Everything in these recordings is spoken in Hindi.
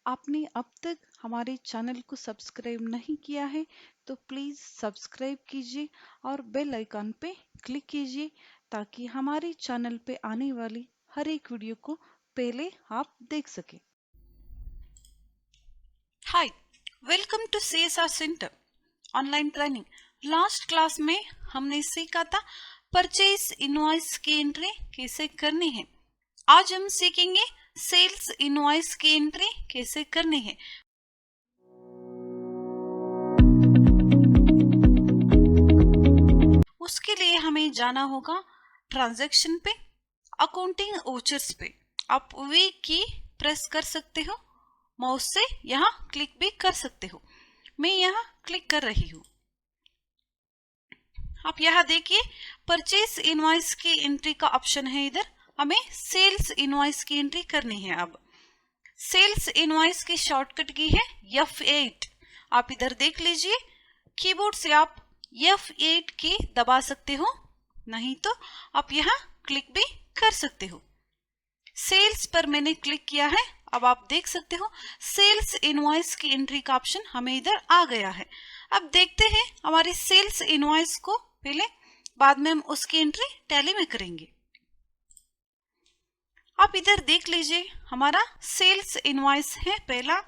आपने अब तक हमारे चैनल को सब्सक्राइब नहीं किया है तो प्लीज़ सब्सक्राइब कीजिए और बेल आइकन पे क्लिक कीजिए ताकि हमारे चैनल पे आने वाली हर एक वीडियो को पहले आप देख सकें। Hi, welcome to CSR centre online training. Last class में हमने सीखा था परचेज इनवॉइस की एंट्री कैसे करनी है। आज हम सीखेंगे सेल्स इनवॉइस की एंट्री कैसे करनी है। उसके लिए हमें जाना होगा ट्रांजैक्शन पे, अकाउंटिंग ओचर्स पे। आप वी की प्रेस कर सकते हो, माउस से यहाँ क्लिक भी कर सकते हो। मैं यहाँ क्लिक कर रही हूँ। आप यहाँ देखिए परचेज इनवॉइस की एंट्री का ऑप्शन है। इधर हमें सेल्स इनवॉइस की एंट्री करनी है। अब सेल्स इनवॉइस की शॉर्टकट की है F8। आप इधर देख लीजिए, कीबोर्ड से आप F8 की दबा सकते हो, नहीं तो आप यहाँ क्लिक भी कर सकते हो। सेल्स पर मैंने क्लिक किया है। अब आप देख सकते हो सेल्स इनवॉइस की एंट्री का ऑप्शन हमें इधर आ गया है। अब देखते हैं हमारी सेल्स इनवॉइस को, पहले बाद में हम उसकी एंट्री टैली में करेंगे। आप इधर देख लीजिए हमारा सेल्स इनवॉइस है। पहला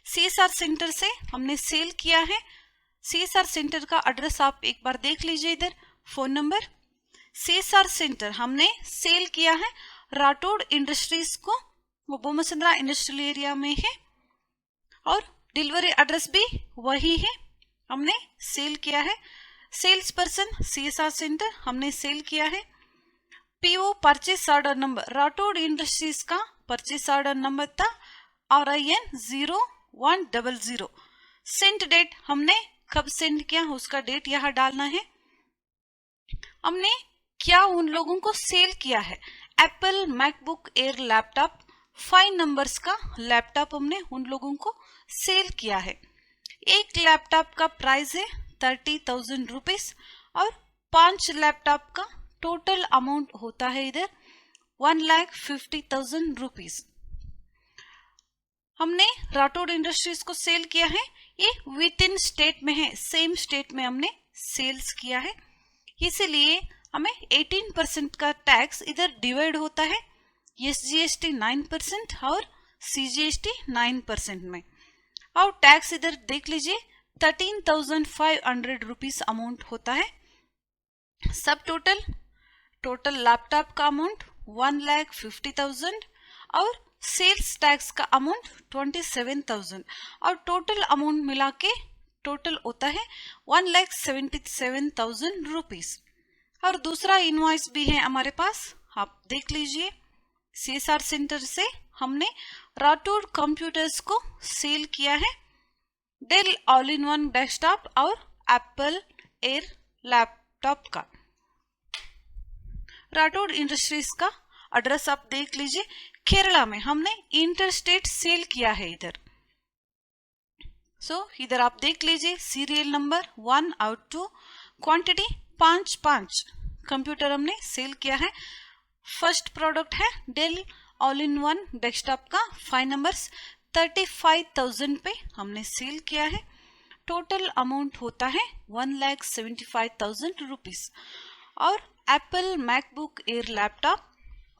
CSR सेंटर से हमने सेल किया है। CSR सेंटर का एड्रेस आप एक बार देख लीजिए, इधर फोन नंबर। CSR सेंटर हमने सेल किया है राठौड़ इंडस्ट्रीज को, वो बोमसंद्रा इंडस्ट्रियल एरिया में है, और डिलीवरी एड्रेस भी वही है। हमने सेल किया है। सेल्स पर्सन CSR सेंटर हमने सेल किया है। PO purchase order number Rathore industries का परचेस ऑर्डर नंबर था RIN 0100। सेंड डेट हमने कब सेंड किया उसका डेट यहाँ डालना है। हमने क्या उन लोगों को सेल किया है, Apple MacBook air laptop 5 numbers का लैपटॉप हमने उन लोगों को सेल किया है। एक लैपटॉप का प्राइस है 30,000 रुपीज और 5 लैपटॉप का टोटल अमाउंट होता है इधर 1,50,000 रुपीज। हमने राठौड़ इंडस्ट्रीज को सेल किया है, ये विद इन स्टेट में है, सेम स्टेट में हमने सेल्स किया है, इसीलिए हमें 18% का टैक्स इधर डिवाइड होता है SGST 9% और CGST 9% में। और टैक्स इधर देख लीजिए 13,500 रुपीज अमाउंट होता है। सब टोटल लैपटॉप का अमाउंट 1,50,000 और सेल्स टैक्स का अमाउंट 27,000 और टोटल अमाउंट मिला के टोटल होता है 1,77,000 रुपीज। और दूसरा इनवॉइस भी है हमारे पास, आप देख लीजिए। CSR सेंटर से हमने राठौड़ कंप्यूटर्स को सेल किया है, Dell all in one desktop और एप्पल एयर लैपटॉप का। राठौड़ इंडस्ट्रीज का एड्रेस आप देख लीजिए, केरला में हमने इंटरस्टेट सेल किया है इधर। इधर आप देख लीजिए सीरियल नंबर 1 और 2, क्वांटिटी 5 कंप्यूटर हमने सेल किया है। फर्स्ट प्रोडक्ट है Dell all in one desktop का 5 नंबर्स 35,000 पे हमने सेल किया है। टोटल अमाउंट होता है 1,75,000 रुपीज। और Apple MacBook air laptop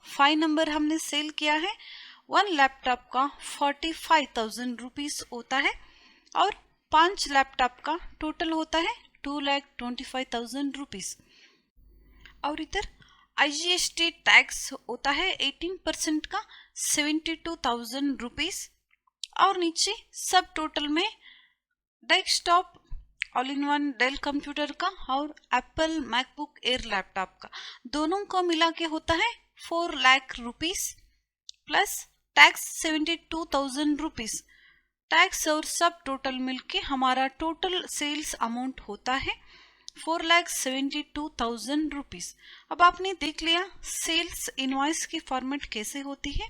5 number हमने सेल किया है, 1 लैपटॉप का 45,000 रुपीज होता है और 5 लैपटॉप का टोटल होता है 2,25,000 रुपीज। और इधर IGST टैक्स होता है 18% का 72,000 रुपीज। और नीचे सब टोटल में desktop all in one del computer का और एप्पल मैकबुक एयर लैपटॉप का दोनों को मिला के होता है 4 lakh rupees plus tax 72,000 rupees. Tax और सब टोटल मिलके हमारा टोटल सेल्स अमाउंट होता है 4,72,000 रुपीज। अब आपने देख लिया सेल्स इनवॉइस की फॉर्मेट कैसे होती है।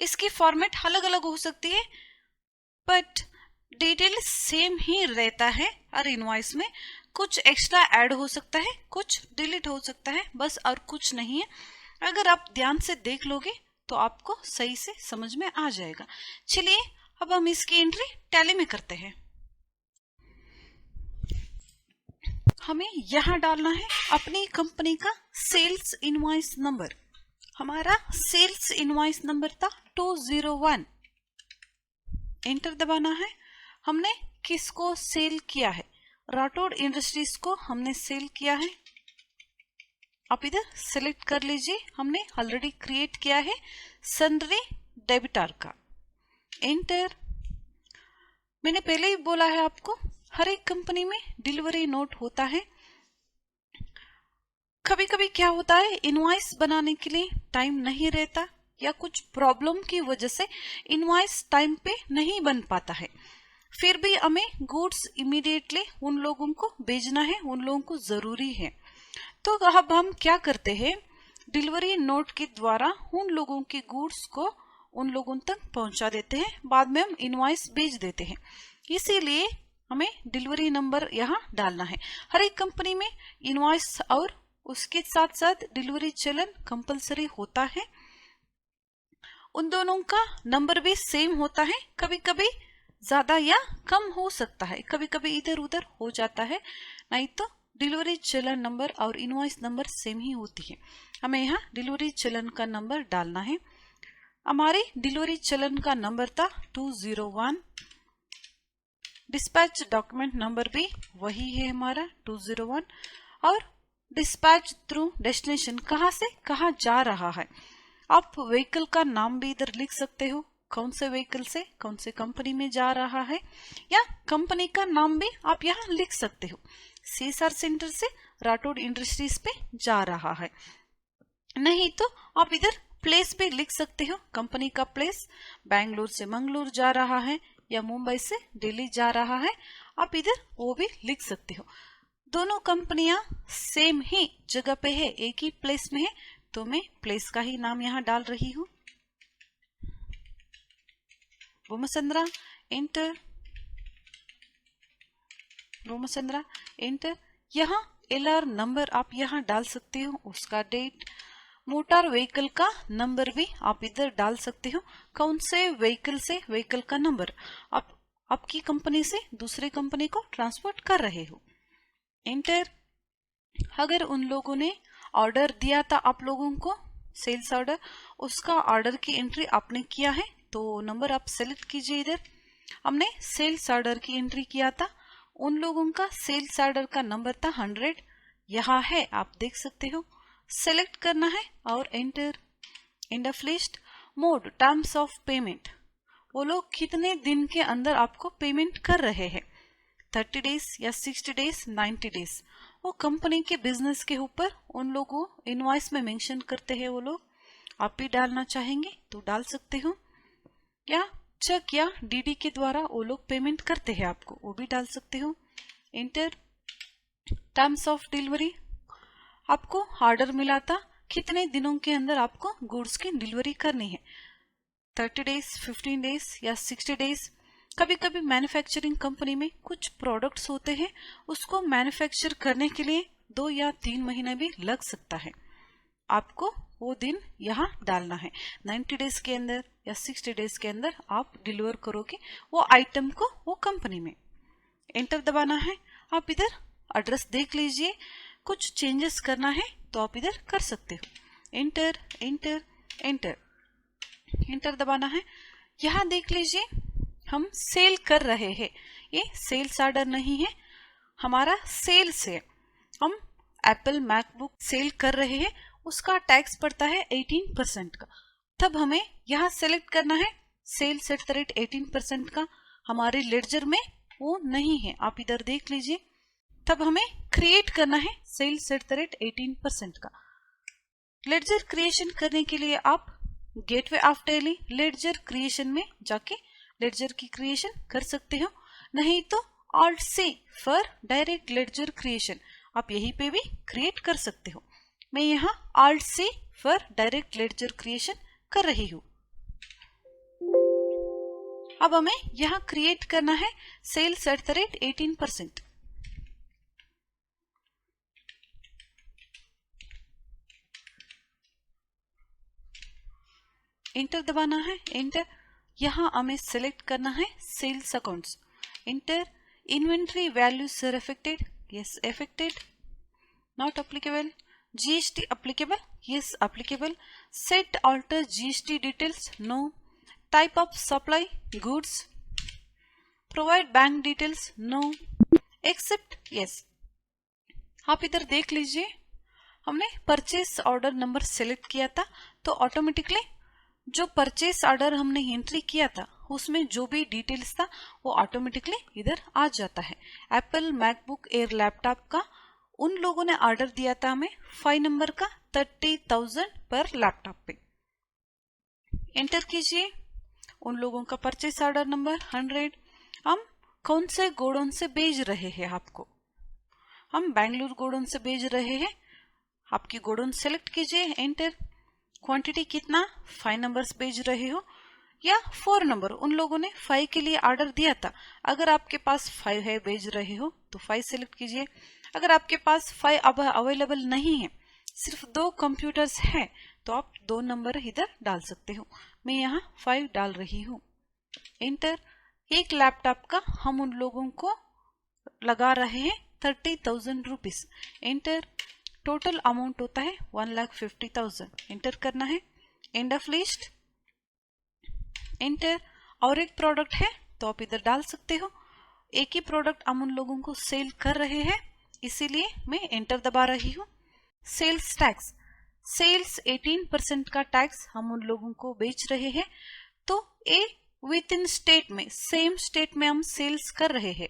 इसकी फॉर्मेट अलग अलग हो सकती है बट डिटेल सेम ही रहता है। और इनवॉइस में कुछ एक्स्ट्रा ऐड हो सकता है, कुछ डिलीट हो सकता है, बस और कुछ नहीं है। अगर आप ध्यान से देख लोगे तो आपको सही से समझ में आ जाएगा। चलिए अब हम इसकी एंट्री टैली में करते हैं। हमें यहाँ डालना है अपनी कंपनी का सेल्स इनवॉइस नंबर। हमारा सेल्स इनवॉइस नंबर था 201। एंटर दबाना है। हमने किसको सेल किया है? राठौड़ इंडस्ट्रीज को हमने सेल किया है। आप इधर सिलेक्ट कर लीजिए। हमने ऑलरेडी क्रिएट किया है सन्ड्री डेबिटर का। एंटर। मैंने पहले ही बोला है आपको, हर एक कंपनी में डिलीवरी नोट होता है। कभी कभी क्या होता है, इनवॉइस बनाने के लिए टाइम नहीं रहता या कुछ प्रॉब्लम की वजह से इनवॉइस टाइम पे नहीं बन पाता है। फिर भी हमें गुड्स इमीडिएटली उन लोगों को भेजना है, उन लोगों को जरूरी है। तो अब हम क्या करते हैं, डिलीवरी नोट के द्वारा उन लोगों के गुड्स को उन लोगों तक पहुंचा देते हैं। बाद में हम इनवॉइस भेज देते हैं। इसीलिए हमें डिलीवरी नंबर यहाँ डालना है। हर एक कंपनी में इनवॉइस और उसके साथ साथ डिलीवरी चलन कंपलसरी होता है। उन दोनों का नंबर भी सेम होता है। कभी कभी ज्यादा या कम हो सकता है, कभी कभी इधर उधर हो जाता है, नहीं तो डिलीवरी चलन नंबर और इनवॉइस नंबर सेम ही होती है। हमें यहाँ डिलीवरी चलन का नंबर डालना है। हमारी डिलीवरी चलन का नंबर था 201। डिस्पैच डॉक्यूमेंट नंबर भी वही है हमारा 201। और डिस्पैच थ्रू डेस्टिनेशन, कहाँ से कहाँ जा रहा है। आप व्हीकल का नाम भी इधर लिख सकते हो, कौन से व्हीकल से कौन से कंपनी में जा रहा है, या कंपनी का नाम भी आप यहाँ लिख सकते हो। सीएसआर सेंटर से राठौड़ इंडस्ट्रीज पे जा रहा है। नहीं तो आप इधर प्लेस भी लिख सकते हो, कंपनी का प्लेस बेंगलुरु से मंगलुरु जा रहा है या मुंबई से दिल्ली जा रहा है, आप इधर वो भी लिख सकते हो। दोनों कंपनियां सेम ही जगह पे है, एक ही प्लेस में है, तो मैं प्लेस का ही नाम यहाँ डाल रही हूँ, बोमसंद्रा। एंटर। बोमसंद्रा। एंटर। यहाँ एलआर नंबर आप यहाँ डाल सकते हो, उसका डेट। मोटर व्हीकल का नंबर भी आप इधर डाल सकते हो, कौन से व्हीकल से व्हीकल का नंबर आप आपकी कंपनी से दूसरे कंपनी को ट्रांसपोर्ट कर रहे हो। एंटर। अगर उन लोगों ने ऑर्डर दिया था आप लोगों को, सेल्स ऑर्डर, उसका ऑर्डर की एंट्री आपने किया है तो नंबर आप सेलेक्ट कीजिए। इधर हमने सेल्स ऑर्डर की एंट्री किया था, उन लोगों का सेल्स ऑर्डर का नंबर था 100, यहाँ है आप देख सकते हो। सेलेक्ट करना है और enter. End of list. Mode terms of payment, वो लोग कितने दिन के अंदर आपको पेमेंट कर रहे हैं, 30 डेज या 60 डेज, 90 डेज, वो कंपनी के बिजनेस के ऊपर उन लोगों इनवॉइस में मेंशन करते हैं वो लोग। आप भी डालना चाहेंगे तो डाल सकते हो, या चेक या डीडी के द्वारा वो लोग पेमेंट करते हैं आपको, वो भी डाल सकते हो। एंटर। टर्म्स ऑफ डिलीवरी, आपको ऑर्डर मिला था, कितने दिनों के अंदर आपको गुड्स की डिलीवरी करनी है, 30 डेज, 15 डेज या 60 डेज। कभी कभी मैन्युफैक्चरिंग कंपनी में कुछ प्रोडक्ट्स होते हैं, उसको मैन्युफैक्चर करने के लिए 2 या 3 महीने भी लग सकता है। आपको वो दिन यहाँ डालना है, 90 डेज के अंदर या 60 डेज के अंदर आप डिलीवर करोगे वो आइटम को वो कंपनी में। एंटर दबाना है। आप इधर एड्रेस देख लीजिए, कुछ चेंजेस करना है तो आप इधर कर सकते हो। एंटर। एंटर। एंटर। एंटर दबाना है। यहाँ देख लीजिए हम सेल कर रहे हैं, ये सेल्स ऑर्डर नहीं है, हमारा सेल्स है। हम एप्पल मैकबुक सेल कर रहे हैं, उसका टैक्स पड़ता है 18% का। तब हमें यहाँ सेलेक्ट करना है सेल्स एट द रेट 18% का, हमारे लेडजर में वो नहीं है, आप इधर देख लीजिए। तब हमें क्रिएट करना है सेल्स एट द रेट 18% का। लेडजर क्रिएशन करने के लिए आप gateway of tally ledger creation में जाके लेडजर की क्रिएशन कर सकते हो, नहीं तो alt C for direct ledger creation, आप यहीं पे भी क्रिएट कर सकते हो। मैं यहाँ alt C for direct ledger creation कर रही हूँ। अब हमें यहाँ क्रिएट करना है sales at the rate 18%। Enter दबाना है, एंटर। यहाँ हमें सेलेक्ट करना है sales accounts, enter. Inventory values are affected, yes affected, not applicable. GST applicable, yes applicable. Set alter GST details, no. Type of supply goods, provide bank details, no. Accept, yes. आप इधर देख लीजिए, हमने परचेस ऑर्डर नंबर सेलेक्ट किया था तो ऑटोमेटिकली जो परचेस ऑर्डर हमने एंट्री किया था उसमें जो भी डिटेल्स था वो ऑटोमेटिकली इधर आ जाता है। एप्पल मैकबुक एयर लैपटॉप का उन लोगों ने ऑर्डर दिया था हमें 5 नंबर का 30,000 पर लैपटॉप पे। एंटर कीजिए, उन लोगों का परचेस ऑर्डर नंबर 100। हम कौन से गोडाउन से भेज रहे हैं आपको, हम बेंगलुरु गोडाउन से भेज रहे हैं। आपकी गोडाउन सेलेक्ट कीजिए, एंटर। क्वांटिटी कितना, 5 नंबर्स भेज रहे हो या 4 नंबर, उन लोगों ने 5 के लिए ऑर्डर दिया था। अगर आपके पास 5 है भेज रहे हो तो 5 सेलेक्ट कीजिए। अगर आपके पास 5 अब अवेलेबल नहीं है, सिर्फ 2 कंप्यूटर्स हैं, तो आप 2 नंबर इधर डाल सकते हो। मैं यहाँ 5 डाल रही हूँ, एंटर। एक लैपटॉप का हम उन लोगों को लगा रहे हैं 30,000 रुपीज, एंटर। टोटल अमाउंट होता है 1,50,000, एंटर करना है। End of list, enter. और एक प्रोडक्ट है तो आप इधर डाल सकते हो। एक ही प्रोडक्ट हम उन लोगों को सेल कर रहे हैं, इसीलिए मैं एंटर दबा रही हूँ। सेल्स टैक्स, सेल्स 18% का टैक्स हम उन लोगों को बेच रहे हैं, तो ए विद इन स्टेट में, सेम स्टेट में हम सेल्स कर रहे हैं,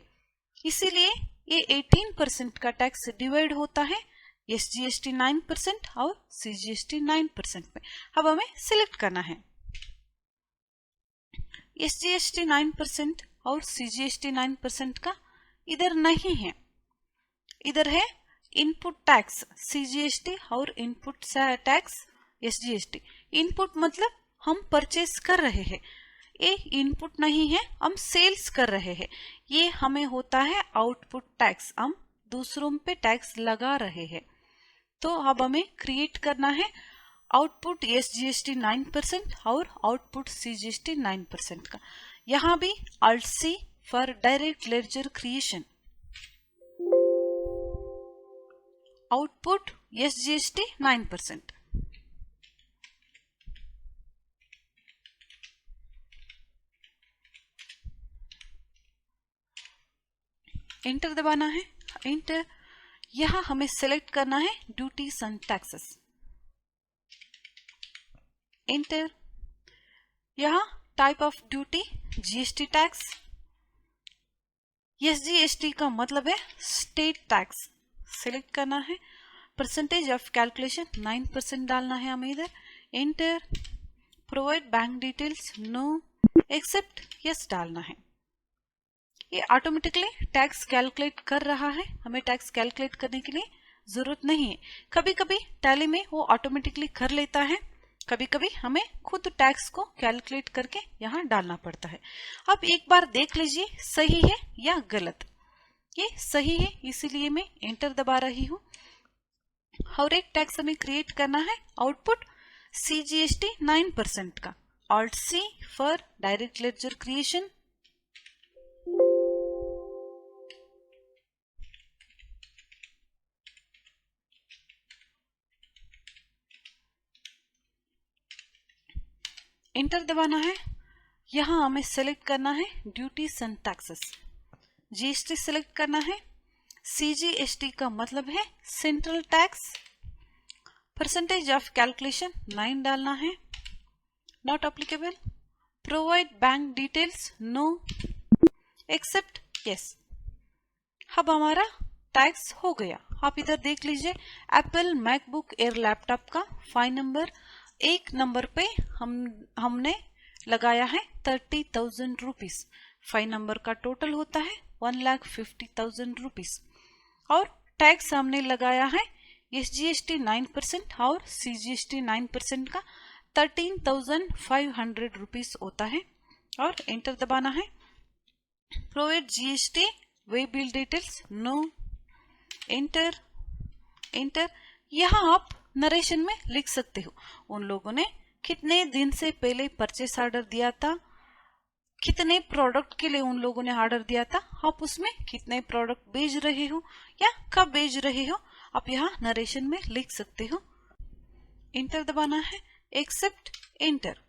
इसीलिए ये 18% का टैक्स डिवाइड होता है एसजीएसटी 9% और सीजीएसटी 9% में। अब हमें सिलेक्ट करना है। एसजीएसटी 9% और सीजीएसटी 9% का इधर नहीं है, इधर है इनपुट टैक्स सीजीएसटी और इनपुट टैक्स एसजीएसटी। इनपुट मतलब हम परचेस कर रहे हैं, ये इनपुट नहीं है, हम सेल्स कर रहे हैं। ये हमें होता है आउटपुट टैक्स, हम दूसरों पे टैक्स लगा रहे हैं। तो अब हमें क्रिएट करना है आउटपुट एसजीएसटी 9% और आउटपुट सीजीएसटी 9% का। यहाँ भी Alt C for direct ledger creation. Output SGST 9%, enter दबाना है, एंटर। यहाँ हमें सेलेक्ट करना है ड्यूटीज एंड टैक्सेस, एंटर। यहाँ type of duty GST tax, SGST का मतलब है स्टेट टैक्स, सेलेक्ट करना है। परसेंटेज ऑफ कैलकुलेशन 9% डालना है हमें इधर, enter. Provide bank details, no. Accept, yes डालना है। ये ऑटोमेटिकली टैक्स कैलकुलेट कर रहा है, हमें टैक्स कैलकुलेट करने के लिए जरूरत नहीं है। कभी कभी टैली में वो ऑटोमेटिकली कर लेता है, कभी कभी हमें खुद टैक्स को कैलकुलेट करके यहाँ डालना पड़ता है। अब एक बार देख लीजिए सही है या गलत। ये सही है, इसीलिए मैं एंटर दबा रही हूँ। और एक टैक्स हमें क्रिएट करना है आउटपुट सीजीएसटी 9% का। Alt C for direct ledger creation, enter दबाना है। यहाँ हमें सेलेक्ट करना है duties and taxes, GST select करना है। सीजीएसटी का मतलब है central tax. Percentage of calculation 9 डालना है, not applicable. Provide bank details, no. Accept, yes. अब हमारा टैक्स हो गया। आप इधर देख लीजिए, एप्पल मैकबुक एयर लैपटॉप का 5 नंबर, एक नंबर पे हमने लगाया है 30,000 रुपीज। 5 नंबर का टोटल होता है 1,50,000 रुपीज। और टैक्स हमने लगाया है एसजीएसटी 9% और सीजीएसटी 9% का 13,500 रुपीज होता है। और एंटर दबाना है। Provide GST way bill details, no. Enter, enter. यहाँ आप नरेशन में लिख सकते हो उन लोगों ने कितने दिन से पहले परचेस ऑर्डर दिया था, कितने प्रोडक्ट के लिए उन लोगों ने ऑर्डर दिया था, आप उसमें कितने प्रोडक्ट बेच रहे हो या कब बेच रहे हो, आप यहाँ नरेशन में लिख सकते हो। इंटर दबाना है, एक्सेप्ट, इंटर।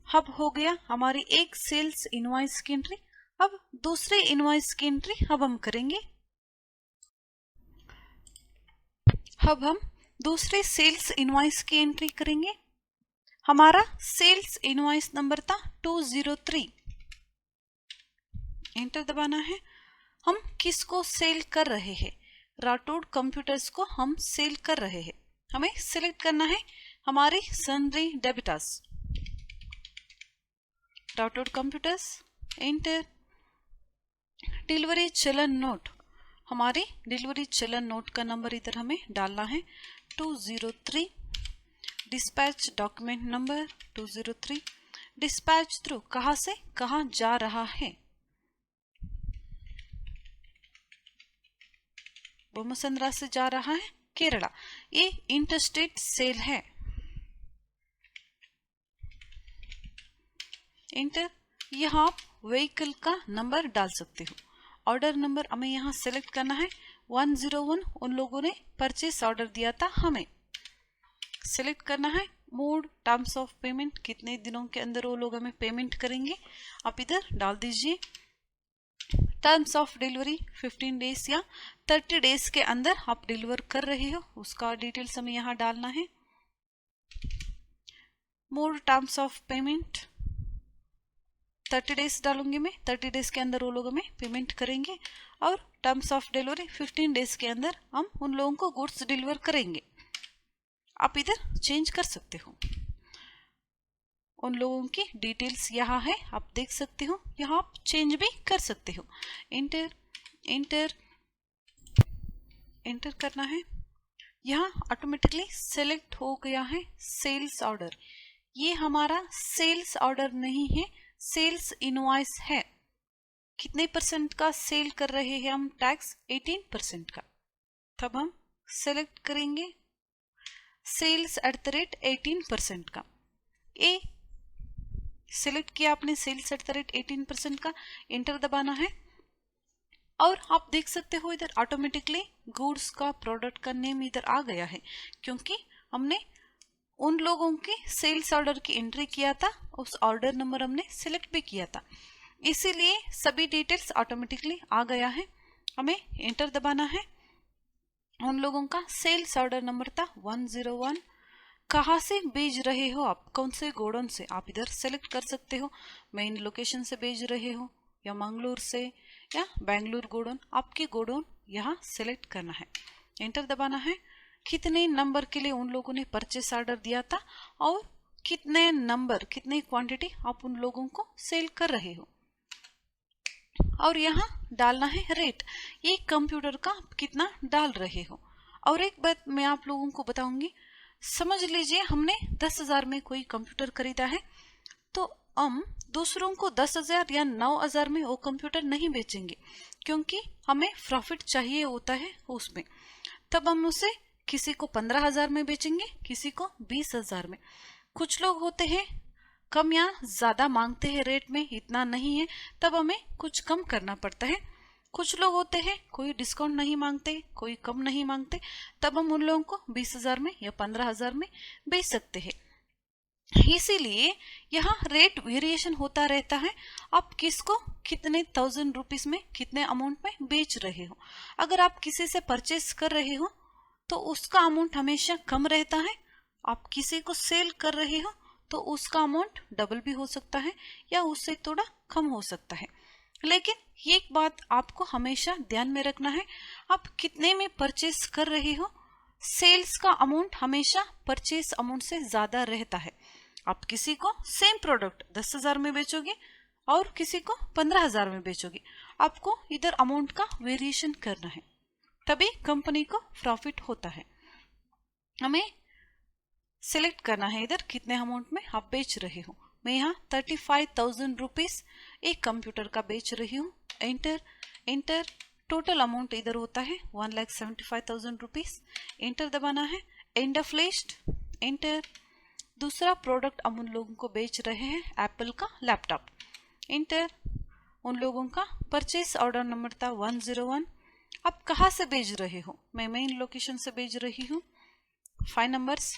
अब हो गया हमारी एक सेल्स इनवॉइस की एंट्री। अब दूसरे इनवॉइस की एंट्री अब हम करेंगे। अब हम दूसरे सेल्स इनवॉइस की एंट्री करेंगे। हमारा सेल्स इनवॉइस नंबर था 203। एंटर दबाना है। हम किसको सेल कर रहे हैं, राठौड़ कंप्यूटर्स को हम सेल कर रहे हैं। हमें सिलेक्ट करना है हमारी sundry debtors, Rathore computers, enter. Delivery चलन नोट, हमारी डिलीवरी चलन नोट का नंबर इधर हमें डालना है 203। Dispatch document number 203। Dispatch through, कहां से कहां जा रहा है, बोमसंद्रा से जा रहा है केरला। ये इंटरस्टेट सेल है, इंटर। यहाँ आप व्हीकल का नंबर डाल सकते हो। ऑर्डर नंबर हमें यहाँ सेलेक्ट करना है 101, उन लोगों ने परचेस ऑर्डर दिया था, हमें सिलेक्ट करना है। मोड, टर्म्स ऑफ पेमेंट, कितने दिनों के अंदर वो लोग हमें पेमेंट करेंगे, आप इधर डाल दीजिए। टर्म्स ऑफ डिलीवरी 15 डेज या 30 डेज के अंदर आप डिलीवर कर रहे हो, उसका डिटेल्स हमें यहाँ डालना है। Mode, terms of payment 30 days डालूंगी मैं, 30 डेज के अंदर वो लोग हमें पेमेंट करेंगे। और टर्म्स ऑफ डिलीवरी 15 डेज के अंदर हम उन लोगों को गुड्स डिलीवर करेंगे। आप इधर चेंज कर सकते हो, उन लोगों की डिटेल्स यहाँ है, आप देख सकते हो, यहाँ आप चेंज भी कर सकते हो। इंटर, इंटर, इंटर करना है। यहाँ ऑटोमेटिकली सेलेक्ट हो गया है सेल्स ऑर्डर। ये हमारा सेल्स ऑर्डर नहीं है, सेल्स इनवॉइस है। कितने परसेंट का सेल कर रहे हैं हम, टैक्स 18% का। तब हम सेलेक्ट करेंगे सेल्स @ 18% का। ए सिलेक्ट किया आपने सेल्स @ 18% का, इंटर दबाना है। और आप देख सकते हो इधर ऑटोमेटिकली गुड्स का, प्रोडक्ट का नेम इधर आ गया है, क्योंकि हमने उन लोगों की सेल्स ऑर्डर की एंट्री किया था, उस ऑर्डर नंबर हमने सिलेक्ट भी किया था, इसीलिए सभी डिटेल्स ऑटोमेटिकली आ गया है। हमें एंटर दबाना है। उन लोगों का सेल्स ऑर्डर नंबर था 101। कहाँ से भेज रहे हो आप, कौन से गोडाउन से, आप इधर सेलेक्ट कर सकते हो। मेन लोकेशन से भेज रहे हो या मंगलूर से या बेंगलुरु गोडाउन, आपके गोडाउन यहाँ सेलेक्ट करना है। एंटर दबाना है। कितने नंबर के लिए उन लोगों ने परचेस ऑर्डर दिया था और कितने नंबर, कितनी क्वांटिटी आप उन लोगों को सेल कर रहे हो। और यहाँ डालना है रेट, ये कंप्यूटर का कितना डाल रहे हो। और एक बात मैं आप लोगों को बताऊंगी, समझ लीजिए हमने 10,000 में कोई कंप्यूटर खरीदा है, तो हम दूसरों को 10,000 या 9,000 में वो कंप्यूटर नहीं बेचेंगे, क्योंकि हमें प्रॉफिट चाहिए होता है उसमें। तब हम उसे किसी को 15,000 में बेचेंगे, किसी को 20,000 में। कुछ लोग होते हैं कम या ज्यादा मांगते हैं रेट में, इतना नहीं है, तब हमें कुछ कम करना पड़ता है। कुछ लोग होते हैं कोई डिस्काउंट नहीं मांगते, कोई कम नहीं मांगते, तब हम उन लोगों को 20,000 में या 15,000 में बेच सकते हैं। इसीलिए यहाँ रेट वेरिएशन होता रहता है, आप किसको कितने 1000 रुपीज में, कितने अमाउंट में बेच रहे हो। अगर आप किसी से परचेस कर रहे हो तो उसका अमाउंट हमेशा कम रहता है, आप किसी को सेल कर रहे हो तो उसका अमाउंट डबल भी हो सकता है या उससे थोड़ा कम हो सकता है। लेकिन एक बात आपको हमेशा ध्यान में रखना है, आप कितने में परचेस कर रहे हो, सेल्स का अमाउंट हमेशा परचेस अमाउंट से ज्यादा रहता है। आप किसी को सेम प्रोडक्ट 10,000 में बेचोगे और किसी को 15,000 में बेचोगे, आपको इधर अमाउंट का वेरिएशन करना है, तभी कंपनी को प्रॉफिट होता है। हमें सिलेक्ट करना है इधर कितने अमाउंट में आप बेच रहे हो। मैं यहाँ 35,000 रुपीज एक कंप्यूटर का बेच रही हूँ। Enter, enter. टोटल अमाउंट इधर होता है 1,75,000 रुपीज। एंटर दबाना है। End of list, enter. दूसरा प्रोडक्ट हम उन लोगों को बेच रहे हैं एप्पल का लैपटॉप, एंटर। उन लोगों का परचेस ऑर्डर नंबर था 101। अब कहाँ से भेज रहे हो? मैं मेन लोकेशन से भेज रही हूँ। 5 नंबर्स।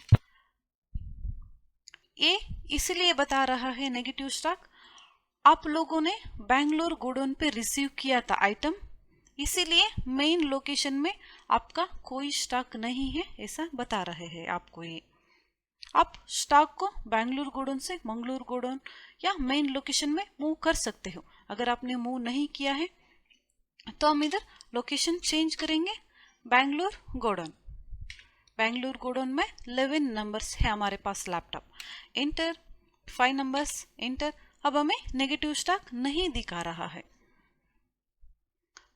ये इसलिए बता रहा है नेगेटिव स्टॉक, आप लोगों ने बेंगलोर गोडाउन पे रिसीव किया था आइटम, इसीलिए मेन लोकेशन में आपका कोई स्टॉक नहीं है, ऐसा बता रहे हैं आपको। ये आप स्टॉक को बेंगलोर गोडाउन से मंगलूर गोडाउन या मेन लोकेशन में मूव कर सकते हो। अगर आपने मूव नहीं किया है तो हम इधर लोकेशन चेंज करेंगे, बेंगलोर गोडाउन। बेंगलोर गोडाउन में 11 नंबर्स है हमारे पास लैपटॉप, एंटर। 5 numbers, enter. अब हमें नेगेटिव स्टॉक नहीं दिखा रहा है।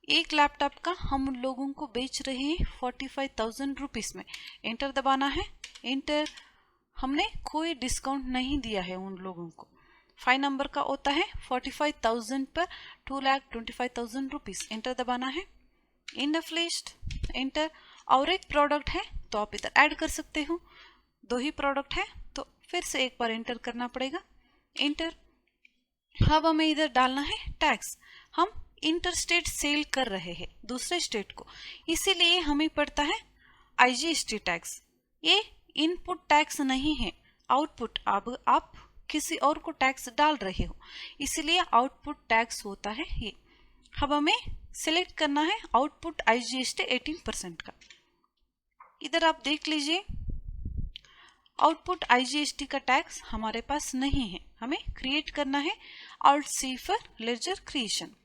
एक लैपटॉप का हम लोगों को बेच रहे हैं 45,000 रुपीज में, एंटर दबाना है, एंटर। हमने कोई डिस्काउंट नहीं दिया है उन लोगों को। 5 नंबर का होता है 45,000 पर 2,25,000 रुपीज, एंटर दबाना है, एंड ऑफ लिस्ट, एंटर। और एक प्रोडक्ट है तो आप इधर ऐड कर सकते हो, 2 ही प्रोडक्ट है तो फिर से एक बार एंटर करना पड़ेगा, एंटर। अब हमें इधर डालना है टैक्स। हम इंटर स्टेट सेल कर रहे हैं दूसरे स्टेट को, इसीलिए हमें पड़ता है IGST टैक्स। ये इनपुट टैक्स नहीं है, आउटपुट। अब आप किसी और को टैक्स डाल रहे हो, इसीलिए आउटपुट टैक्स होता है ये। अब हमें सिलेक्ट करना है आउटपुट IGST 18% का। इधर आप देख लीजिए, आउटपुट IGST का टैक्स हमारे पास नहीं है, हमें क्रिएट करना है Alt+C for laser creation.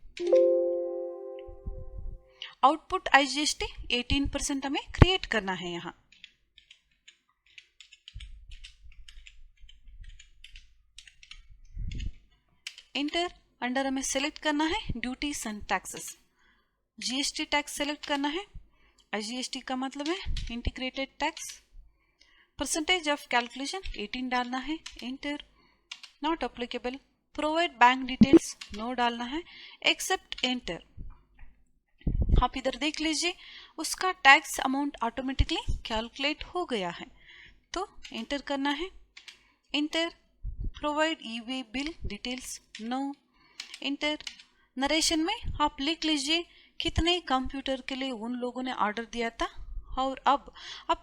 Output IGST 18% हमें क्रिएट करना है यहाँ, एंटर। अंडर हमें सेलेक्ट करना है duties and taxes, GST tax select करना है। IGST का मतलब है integrated tax. Percentage of calculation 18 डालना है, enter. Not applicable. Provide bank details no डालना है, एक्सेप्ट, एंटर। आप इधर देख लीजिए, उसका टैक्स अमाउंट ऑटोमेटिकली कैलकुलेट हो गया है, तो एंटर करना है, enter. Provide e way bill details no, enter. Narration में आप लिख लीजिए कितने कंप्यूटर के लिए उन लोगों ने ऑर्डर दिया था और अब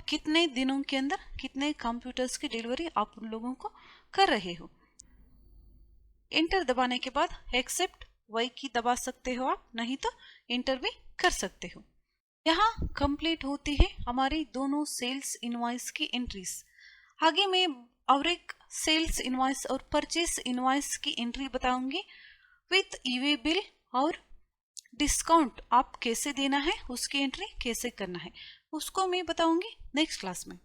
कितने दिनों के अंदर कितने कंप्यूटर्स की डिलीवरी आप उन लोगों को कर रहे हो। एंटर दबाने के बाद एक्सेप्ट वाई की दबा सकते हो आप, नहीं तो एंटर भी कर सकते हो। यहाँ कंप्लीट होती है हमारी दोनों सेल्स इनवॉइस की एंट्रीज। आगे मैं और एक सेल्स इनवॉइस और परचेस इनवॉइस की एंट्री बताऊंगी विथ ई-वे बिल, और डिस्काउंट आप कैसे देना है, उसकी एंट्री कैसे करना है, उसको मैं बताऊंगी नेक्स्ट क्लास में।